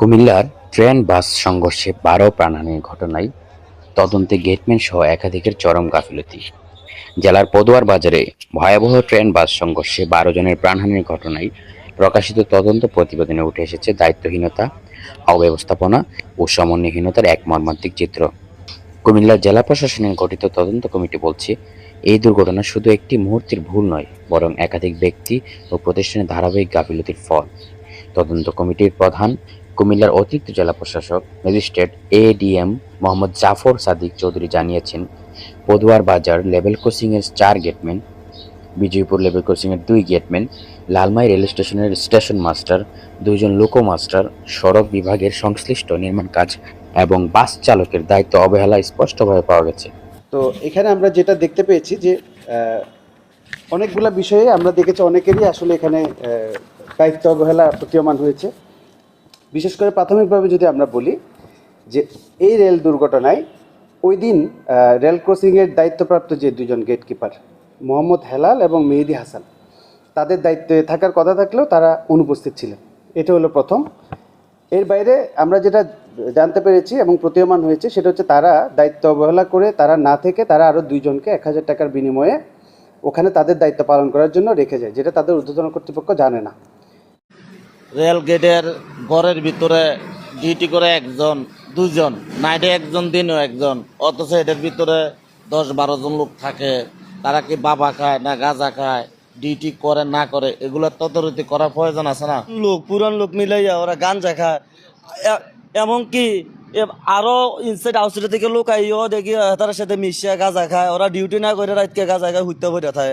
কুমিল্লার train bus সংঘর্ষে ১২ প্রাণহানির ঘটনায় তদন্তে গেটম্যান সহ একাধিকের চরম গাফিলতি। জেলার পদুয়ার বাজারে ভয়াবহ ট্রেন বাস সংঘর্ষে ১২ জনের প্রাণহানির ঘটনায় প্রকাশিত তদন্ত প্রতিবেদনে উঠে এসেছে দায়িত্বহীনতা, অব্যবস্থাপনা ও সমন্বয়হীনতার এক মর্মান্তিক চিত্র। কুমিল্লা জেলা প্রশাসনের গঠিত তদন্ত কমিটি বলছে, এই দুর্ঘটনা শুধু একটি মুহূর্তের ভুল নয়, বরং একাধিক ব্যক্তি ও প্রতিষ্ঠানের ধারাবাহিক গাফিলতির ফল। তদন্ত কমিটির প্রধান কুমিল্লার অতিরিক্ত জেলা প্রশাসক ম্যাজিস্ট্রেট এডিএম মোহাম্মদ জাফর সাদিক চৌধুরী জানিয়েছেন, পদুয়ার বাজার লেভেল ক্রসিংয়ের ৪ গেটম্যান, বিজয়পুর লেভেল ক্রসিংয়ের ২ গেটম্যান, লালমাই রেল স্টেশনের স্টেশন মাস্টার, ২ জন লোকো মাস্টার, সড়ক বিভাগের সংশ্লিষ্ট নির্মাণ কাজ এবং বাস চালকের দায়িত্ব অবহেলা স্পষ্টভাবে পাওয়া গেছে। তো এখানে আমরা যেটা দেখতে পেয়েছি যে অনেকগুলা বিষয়ে আমরা দেখেছি অনেকেরই আসলে এখানে দায়িত্ব অবহেলা প্রতীয়মান হয়েছে। বিশেষ করে প্রাথমিকভাবে যদি আমরা বলি যে এই রেল দুর্ঘটনায় ওই দিন রেল ক্রসিংয়ের দায়িত্বপ্রাপ্ত যে দুজন গেটকিপার মোহাম্মদ হেলাল এবং মেহেদি হাসান, তাদের দায়িত্বে থাকার কথা থাকলেও তারা অনুপস্থিত ছিলেন। এটা হলো প্রথম। এর বাইরে আমরা যেটা জানতে পেরেছি এবং প্রতীয়মান হয়েছে সেটা হচ্ছে তারা দায়িত্ব অবহেলা করে তারা না থেকে তারা আরও ২ জনকে ১,০০০ টাকার বিনিময়ে ওখানে তাদের দায়িত্ব পালন করার জন্য রেখে যায়, যেটা তাদের ঊর্ধ্বতন কর্তৃপক্ষ জানে না। রেল গেটের ঘরের ভিতরে ডিউটি করে একজন, ২ জন, নাইটে একজন, দিনেও একজন, অথচ এটার ভিতরে ১০-১২ জন লোক থাকে। তারা কি বাবা খায় না গাঁজা খায়, ডিউটি করে না করে, এগুলো তদারকি করার প্রয়োজন আছে না? পুরান লোক মিলাইয়া ওরা গাঞ্জা খায়, এমনকি আরো ইনসাইড আউটসাইড থেকে লোক আইও দেখি তার সাথে মিশিয়া গাঁজা খায়। ওরা ডিউটি না করে রাতকে গাঁজা খায়, হুইতে ভরে থাকে।